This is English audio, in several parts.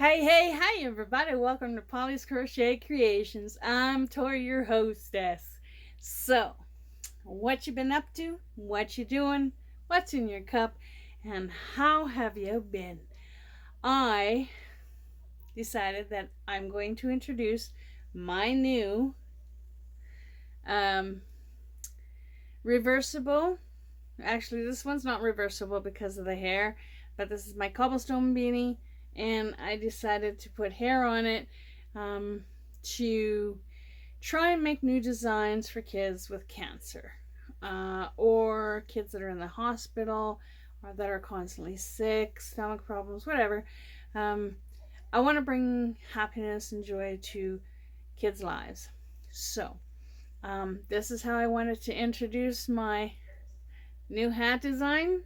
Hey, everybody. Welcome to Pauly's Crochet Creations. I'm Tori, your hostess. So, what you been up to? What you doing? What's in your cup? And how have you been? I decided that I'm going to introduce my new um, reversible. Actually, this one's not reversible because of the hair, but this is my cobblestone beanie, and I decided to put hair on it to try and make new designs for kids with cancer or kids that are in the hospital or that are constantly sick, stomach problems, whatever. Um, I want to bring happiness and joy to kids' lives. So, this is how I wanted to introduce my new hat design.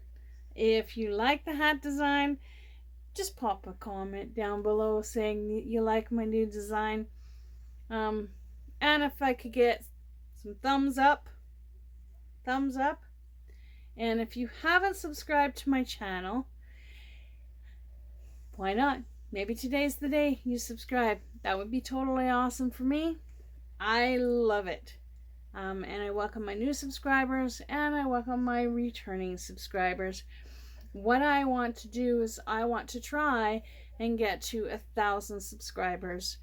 If you like the hat design, just pop a comment down below saying you like my new design. And if I could get some thumbs up. And if you haven't subscribed to my channel, why not? Maybe today's the day you subscribe. That would be totally awesome for me. I love it. And I welcome my new subscribers and I welcome my returning subscribers. What I want to do is I want to try and get to 1,000 subscribers.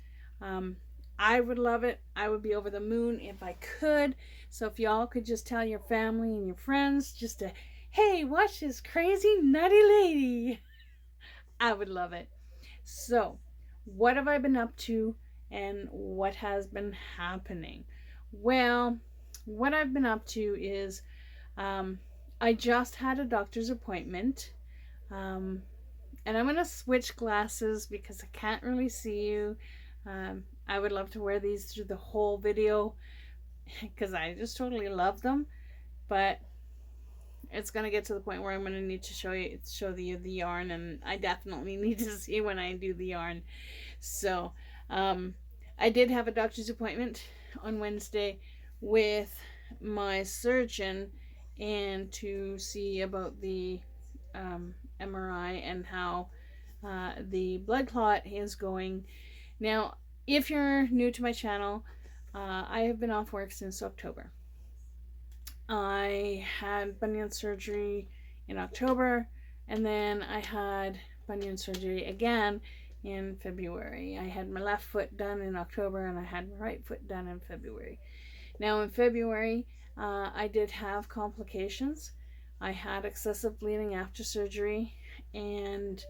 I would love it. I would be over the moon if I could. So if y'all could just tell your family and your friends just to, hey, watch this crazy nutty lady. I would love it. So what have I been up to and what has been happening? Well, what I've been up to is I just had a doctor's appointment. And I'm going to switch glasses because I can't really see you. I would love to wear these through the whole video because I just totally love them. But it's going to get to the point where I'm going to need to show you the yarn, and I definitely need to see when I do the yarn. So I did have a doctor's appointment on Wednesday with my surgeon and to see about the MRI and how the blood clot is going. Now, if you're new to my channel, I have been off work since October. I had bunion surgery in October, and then I had bunion surgery again in February. I had my left foot done in October, and I had my right foot done in February. Now, in February, I did have complications. I had excessive bleeding after surgery, and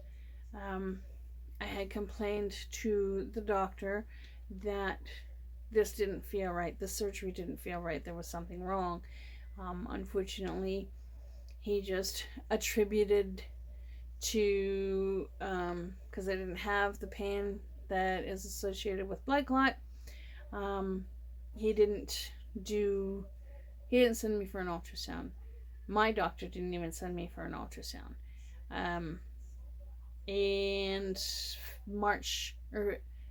I had complained to the doctor that this didn't feel right. The surgery didn't feel right. There was something wrong. Unfortunately, he just attributed to, because I didn't have the pain that is associated with blood clot, he didn't send me for an ultrasound. My doctor didn't even send me for an ultrasound. And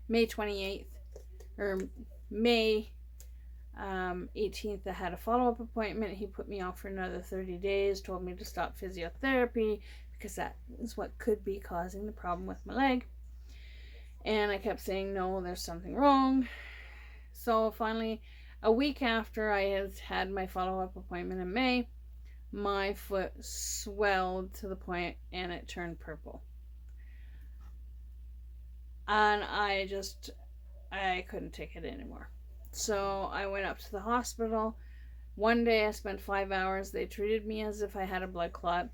May 28th or May 18th, I had a follow-up appointment. He put me off for another 30 days, told me to stop physiotherapy because that is what could be causing the problem with my leg. And I kept saying, no, there's something wrong. So finally, a week after I had my follow-up appointment in May, my foot swelled to the point and it turned purple. And I couldn't take it anymore. So I went up to the hospital. One day I spent 5 hours. They treated me as if I had a blood clot.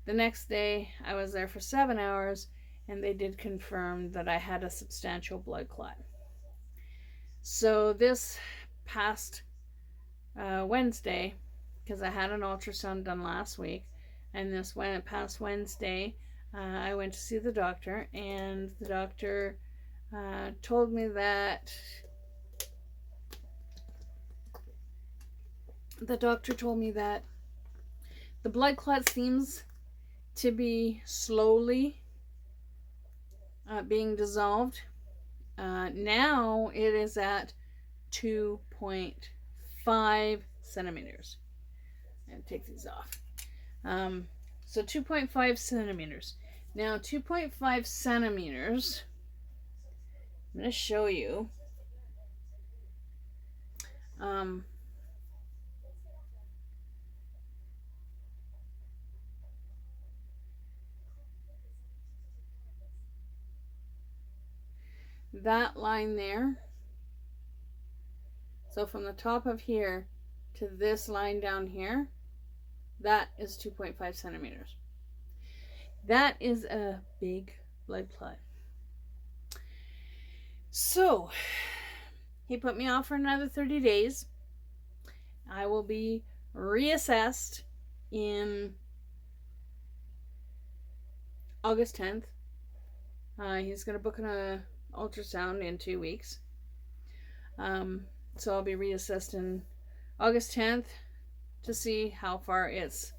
The next day I was there for 7 hours, and they did confirm that I had a substantial blood clot. So this past Wednesday, because I had an ultrasound done last week, and this past Wednesday, I went to see the doctor, and the doctor told me that the blood clot seems to be slowly being dissolved. Now it is at 2.5 centimeters. And take these off. So 2.5 centimeters. Now 2.5 centimeters I'm going to show you. That line there. So from the top of here to this line down here, that is 2.5 centimeters. That is a big blood clot. So he put me off for another 30 days. I will be reassessed in August 10th. He's going to book an ultrasound in 2 weeks. So I'll be reassessed in August 10th to see how far it's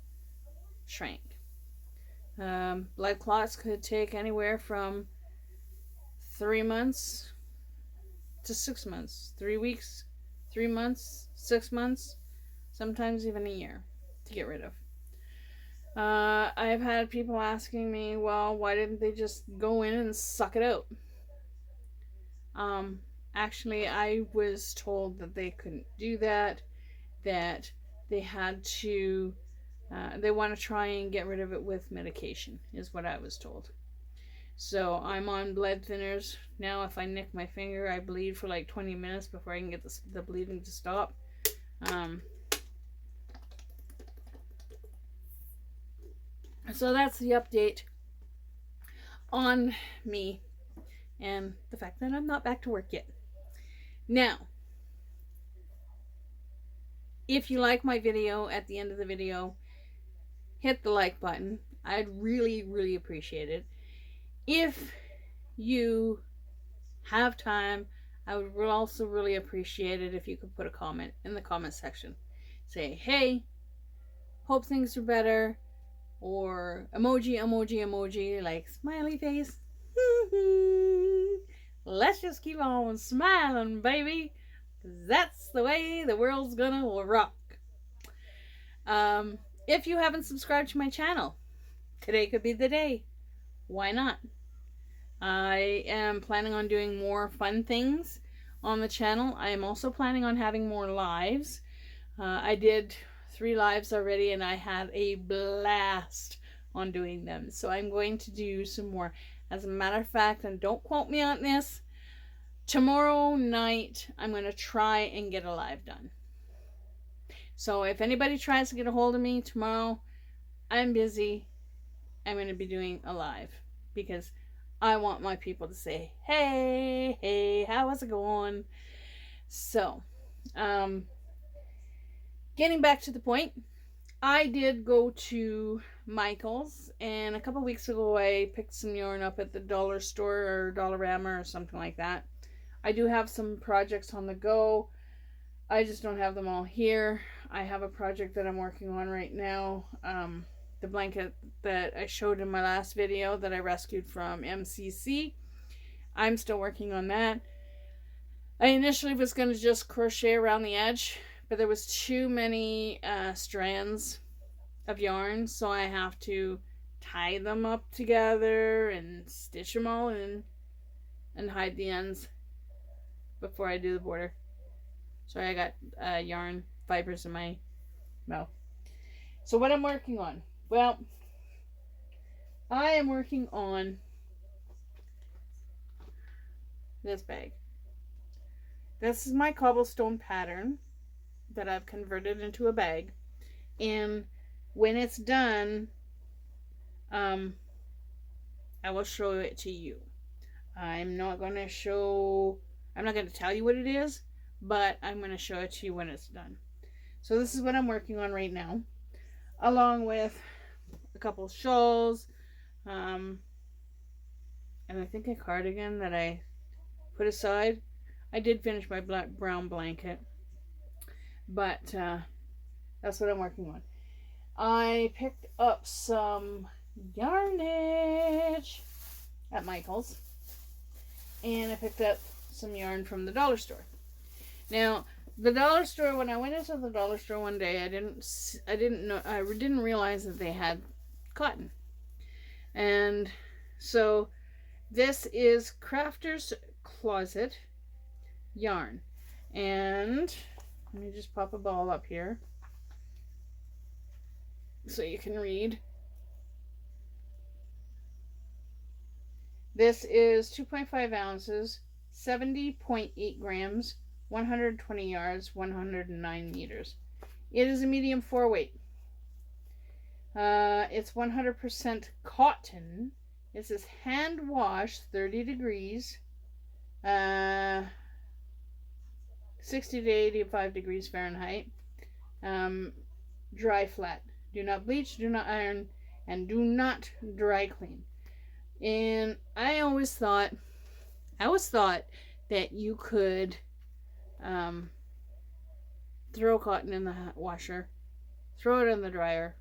shrank. Blood clots could take anywhere from 3 months to 6 months, 3 weeks, 3 months, 6 months, sometimes even a year to get rid of. I've had people asking me, well, why didn't they just go in and suck it out? Actually, I was told that they couldn't do that, that they had to, they want to try and get rid of it with medication, is what I was told. So I'm on blood thinners. Now if I nick my finger, I bleed for like 20 minutes before I can get the bleeding to stop. So that's the update on me and the fact that I'm not back to work yet. Now, if you like my video, at the end of the video, hit the like button. I'd really, really appreciate it. If you have time, I would also really appreciate it if you could put a comment in the comment section. Say, hey, hope things are better, or emoji, like smiley face. Let's just keep on smiling, baby. That's the way the world's gonna rock. If you haven't subscribed to my channel, today could be the day. Why not? I am planning on doing more fun things on the channel. I am also planning on having more lives. I did 3 lives already and I had a blast on doing them. So I'm going to do some more. As a matter of fact, and don't quote me on this, tomorrow night I'm going to try and get a live done. So if anybody tries to get a hold of me tomorrow, I'm busy. I'm going to be doing a live because I want my people to say, hey, how's it going? So, getting back to the point, I did go to Michael's, and a couple weeks ago I picked some yarn up at the dollar store or Dollarama or something like that. I do have some projects on the go. I just don't have them all here. I have a project that I'm working on right now. The blanket that I showed in my last video that I rescued from MCC. I'm still working on that. I initially was going to just crochet around the edge, but there was too many strands of yarn, so I have to tie them up together and stitch them all in and hide the ends before I do the border. Sorry, I got yarn fibers in my mouth. So what I'm working on? Well, I am working on this bag. This is my cobblestone pattern that I've converted into a bag. And when it's done, I will show it to you. I'm not going to tell you what it is, but I'm going to show it to you when it's done. So this is what I'm working on right now, along with a couple shawls, and I think a cardigan that I put aside. I did finish my brown blanket, but that's what I'm working on. I picked up some yarnage at Michael's, and I picked up some yarn from the dollar store. Now, the dollar store, when I went into the dollar store one day, I didn't realize that they had cotton. And so this is Crafters Closet yarn. And let me just pop a ball up here so you can read. This is 2.5 ounces, 70.8 grams, 120 yards, 109 meters. It is a medium 4 weight. It's 100% cotton. It says hand wash, 30 degrees, 60 to 85 degrees Fahrenheit. Dry flat. Do not bleach, do not iron, and do not dry clean. And I always thought that you could throw cotton in the washer, throw it in the dryer,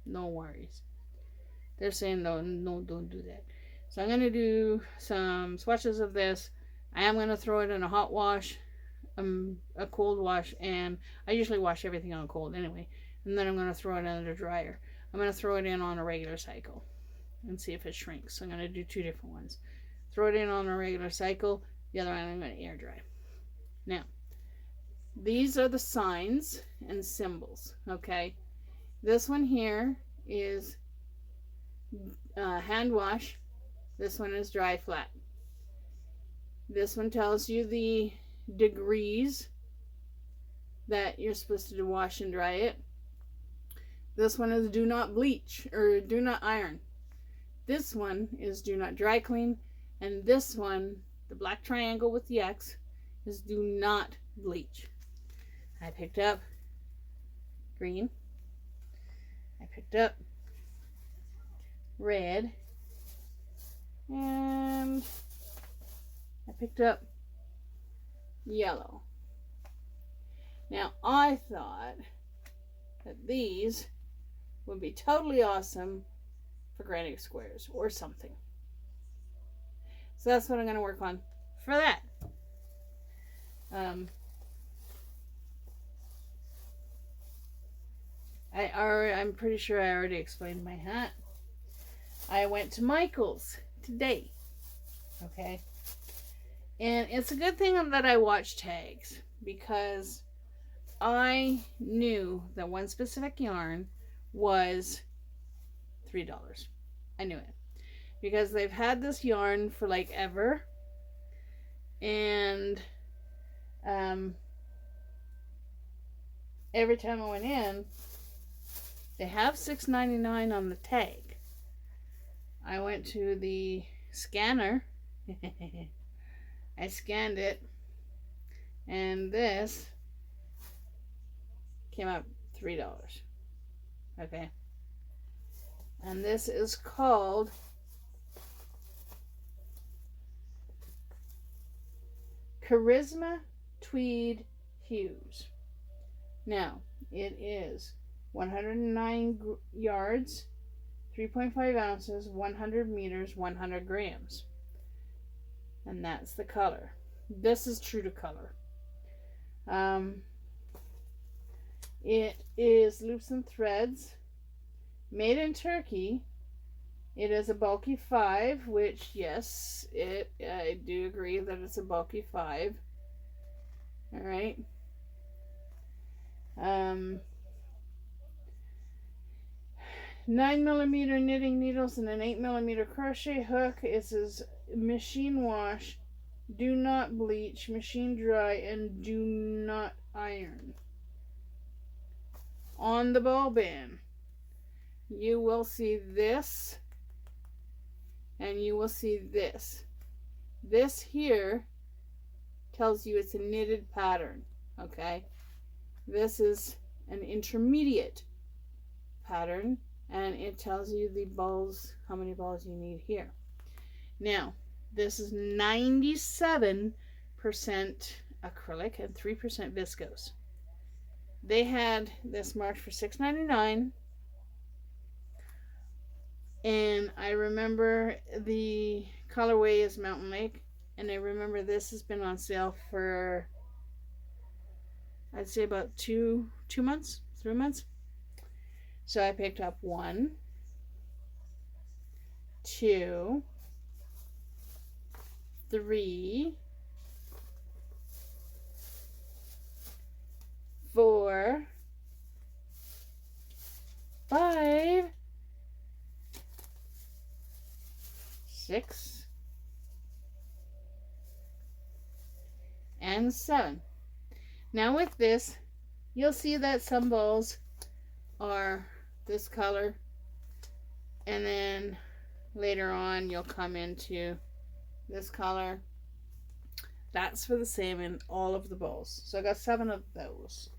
no worries. They're saying no, don't do that. So I'm going to do some swatches of this. I am going to throw it in a hot wash, a cold wash, and I usually wash everything on cold anyway. And then I'm going to throw it in the dryer. I'm going to throw it in on a regular cycle and see if it shrinks. So I'm going to do 2 different ones. Throw it in on a regular cycle. The other one I'm going to air dry. Now, these are the signs and symbols, okay? This one here is hand wash. This one is dry flat. This one tells you the degrees that you're supposed to wash and dry it. This one is do not bleach or do not iron. This one is do not dry clean. And this one, the black triangle with the X, is do not bleach. I picked up green. I picked up red. And I picked up yellow. Now, I thought that these would be totally awesome for granny squares or something. So that's what I'm going to work on for that. I'm pretty sure I already explained my hat. I went to Michael's today. Okay. And it's a good thing that I watch tags, because I knew that one specific yarn was $3. I knew it. Because they've had this yarn for like ever. And every time I went in, they have $6.99 on the tag. I went to the scanner. I scanned it, and this came out $3. Okay. And this is called Charisma Tweed Hues. Now, it is 109 yards, 3.5 ounces, 100 meters, 100 grams. And that's the color. This is true to color. It is loops and threads. Made in Turkey. It is a bulky 5, which, yes, I do agree that it's a bulky 5. All right. 9mm knitting needles and an 8mm crochet hook. It says machine wash, do not bleach, machine dry, and do not iron. On the ball band, you will see this, and you will see this. This here tells you it's a knitted pattern, okay? This is an intermediate pattern, and it tells you the balls, how many balls you need here. Now, this is 97% acrylic and 3% viscose. They had this marked for $6.99, and I remember the colorway is Mountain Lake, and I remember this has been on sale for, I'd say about 2 months, 3 months. So I picked up 1, 2, 3, 4, 5, 6, and 7. Now with this, you'll see that some balls are this color, and then later on you'll come into this color. That's for the same in all of the balls. So I got 7 of those.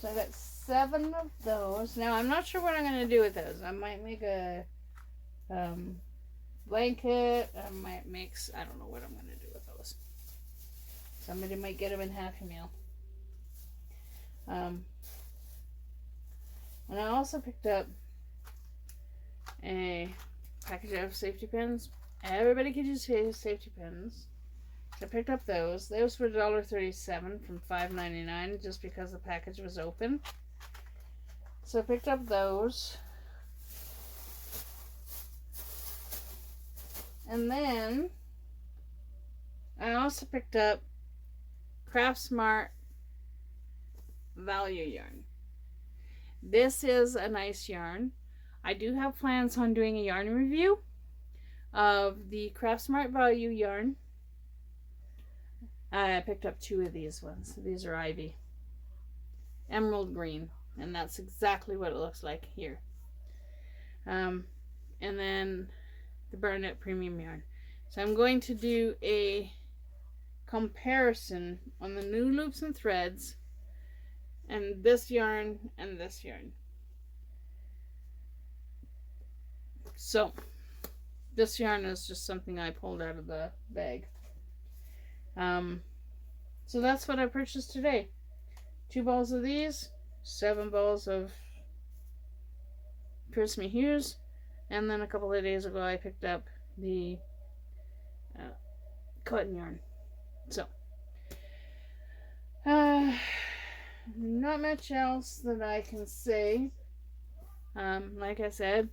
So I got 7 of those. Now I'm not sure what I'm going to do with those. I might make a blanket. I might make, I don't know what I'm going to do with those. Somebody might get them in Happy Meal. And I also picked up a package of safety pins. Everybody could use safety pins. So I picked up those. Those were $1.37 from $5.99 just because the package was open. So I picked up those. And then I also picked up Craft Smart Value Yarn. This is a nice yarn. I do have plans on doing a yarn review of the Craft Smart Value yarn. I picked up 2 of these ones. These are Ivy. Emerald green. And that's exactly what it looks like here. And then the Barnett Premium yarn. So I'm going to do a comparison on the new loops and threads and this yarn and this yarn. So this yarn is just something I pulled out of the bag. So that's what I purchased today. 2 balls of these, 7 balls of Prismy Hues, and then a couple of days ago I picked up the cotton yarn. So not much else that I can say. Like I said,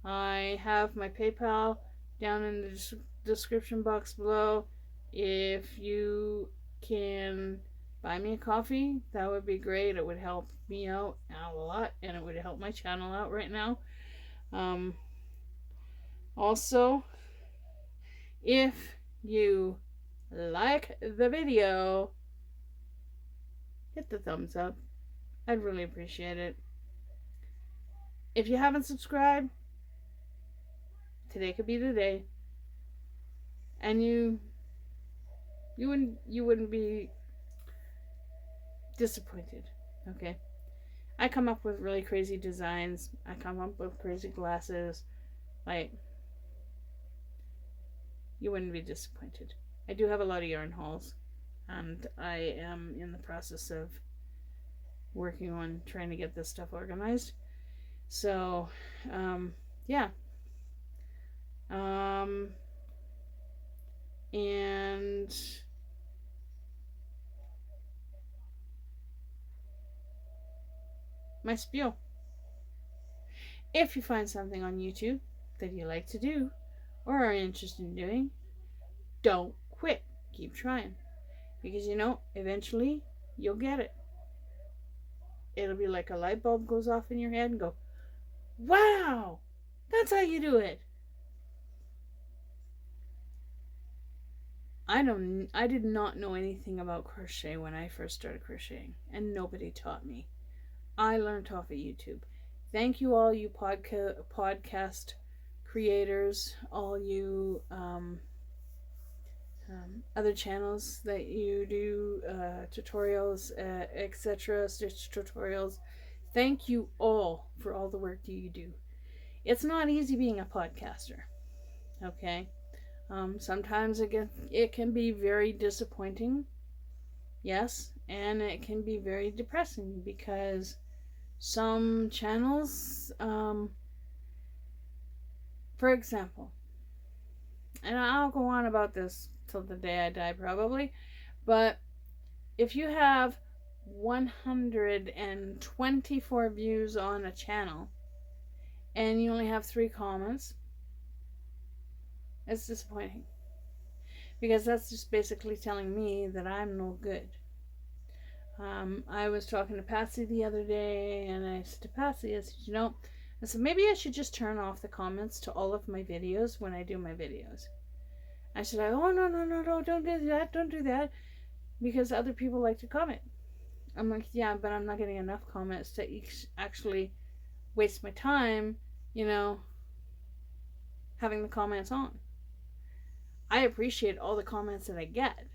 I have my PayPal down in the description box below. If you can buy me a coffee, that would be great. It would help me out a lot, and it would help my channel out right now. Also, if you like the video, hit the thumbs up. I'd really appreciate it. If you haven't subscribed, today could be the day. And you wouldn't be disappointed. Okay, I come up with really crazy designs. I come up with crazy glasses. Like, you wouldn't be disappointed. I do have a lot of yarn hauls, and I am in the process of working on trying to get this stuff organized. So yeah, and my spiel. If you find something on YouTube that you like to do or are interested in doing, don't quit. Keep trying. Because you know, eventually you'll get it. It'll be like a light bulb goes off in your head and go, wow, that's how you do it. I did not know anything about crochet when I first started crocheting, and nobody taught me. I learned off of YouTube. Thank you all you podcast creators, all you other channels that you do tutorials, etc., stitch tutorials. Thank you all for all the work you do. It's not easy being a podcaster, okay? Sometimes it can be very disappointing, yes, and it can be very depressing because Some channels, for example, and I'll go on about this till the day I die probably, but if you have 124 views on a channel and you only have 3 comments, it's disappointing. Because that's just basically telling me that I'm no good. I was talking to Patsy the other day, and I said to Patsy, I said, I said, maybe I should just turn off the comments to all of my videos when I do my videos. I said, oh, no, don't do that, because other people like to comment. I'm like, yeah, but I'm not getting enough comments to actually waste my time, having the comments on. I appreciate all the comments that I get,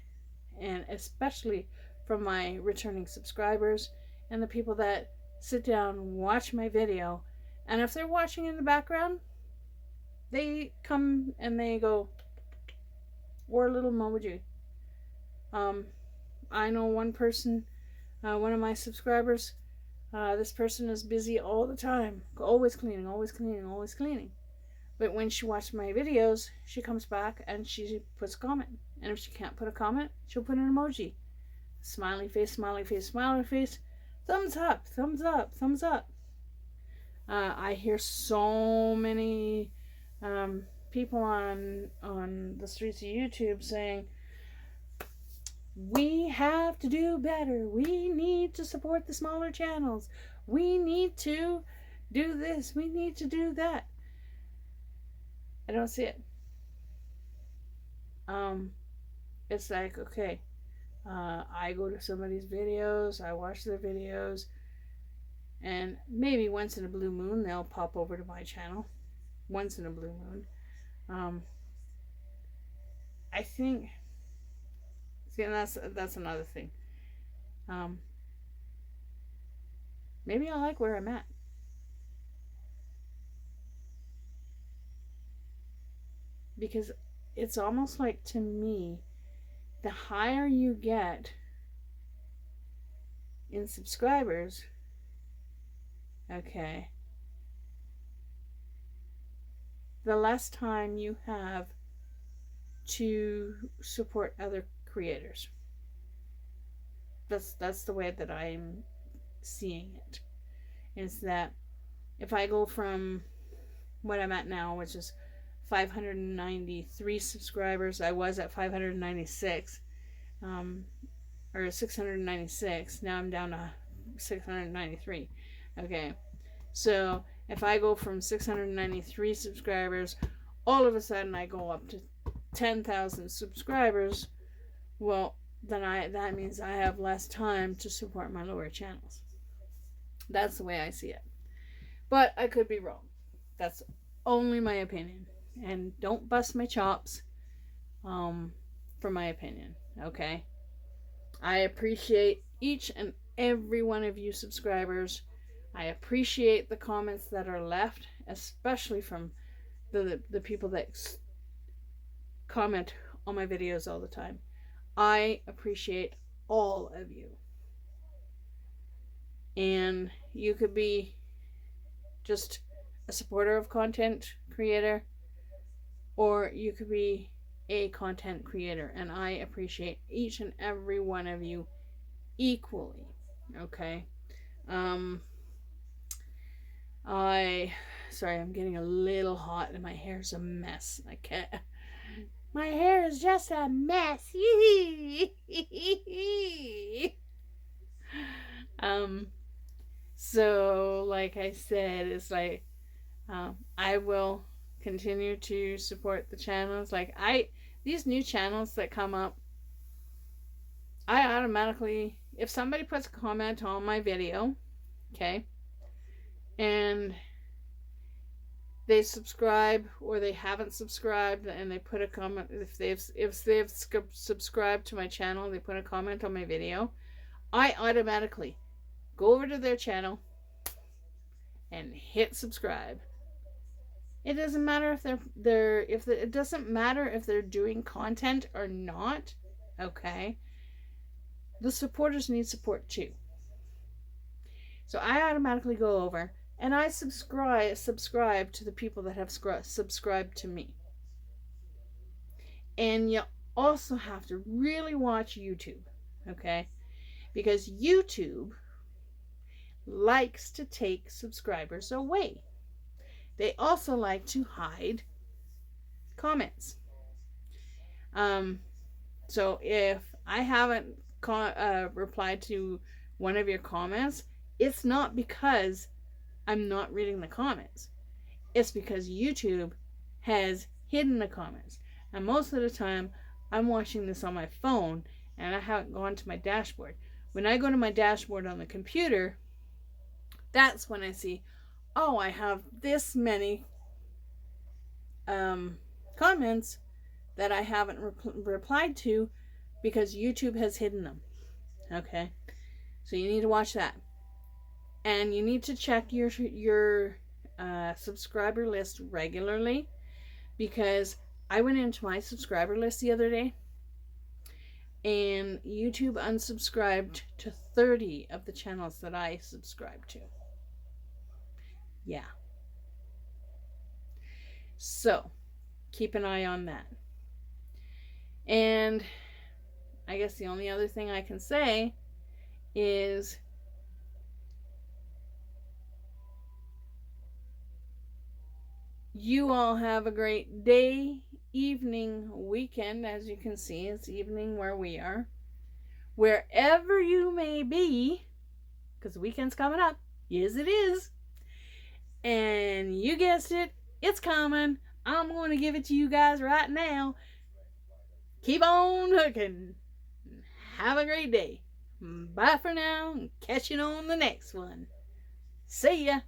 and especially from my returning subscribers and the people that sit down and watch my video. And if they're watching in the background, they come and they go, or a little emoji. I know one person, one of my subscribers, this person is busy all the time, always cleaning. But when she watches my videos, she comes back and she puts a comment. And if she can't put a comment, she'll put an emoji. Smiley face, thumbs up. I hear so many people on the streets of YouTube saying, we have to do better. We need to support the smaller channels. We need to do this. We need to do that. I don't see it. It's like, okay, I go to somebody's videos, I watch their videos, and maybe once in a blue moon they'll pop over to my channel. Once in a blue moon. I think, see, and that's another thing. Maybe I like where I'm at. Because it's almost like, to me, the higher you get in subscribers, okay, the less time you have to support other creators. That's the way that I'm seeing it. Is that if I go from what I'm at now, which is 593 subscribers. I was at 596, or 696. Now I'm down to 693. Okay, so if I go from 693 subscribers, all of a sudden I go up to 10,000 subscribers. Well, then that means I have less time to support my lower channels. That's the way I see it. But I could be wrong. That's only my opinion. And don't bust my chops for my opinion, okay? I appreciate each and every one of you subscribers. I appreciate the comments that are left, especially from the people that comment on my videos all the time. I appreciate all of you. And you could be just a supporter of content creator, or you could be a content creator, and I appreciate each and every one of you equally. Okay. Sorry, I'm getting a little hot and my hair's a mess. I can't. My hair is just a mess. So like I said, it's like I will continue to support the channels. Like these new channels that come up, I automatically, if somebody puts a comment on my video, okay, and they subscribe or they haven't subscribed and they put a comment, if they've subscribed to my channel, they put a comment on my video, I automatically go over to their channel and hit subscribe. It doesn't matter if it doesn't matter if they're doing content or not, okay? The supporters need support too. So I automatically go over and I subscribe to the people that have subscribed to me. And you also have to really watch YouTube, okay? Because YouTube likes to take subscribers away. They also like to hide comments. So if I haven't replied to one of your comments, it's not because I'm not reading the comments. It's because YouTube has hidden the comments. And most of the time, I'm watching this on my phone and I haven't gone to my dashboard. When I go to my dashboard on the computer, that's when I see, oh, I have this many comments that I haven't replied to because YouTube has hidden them. Okay? So you need to watch that. And you need to check your subscriber list regularly, because I went into my subscriber list the other day and YouTube unsubscribed to 30 of the channels that I subscribe to. Yeah. So, keep an eye on that. And I guess the only other thing I can say is you all have a great day, evening, weekend. As you can see, it's evening where we are. Wherever you may be, because the weekend's coming up. Yes, it is. And you guessed it, it's coming. I'm going to give it to you guys right now. Keep on hooking. Have a great day. Bye for now, and catch you on the next one. See ya.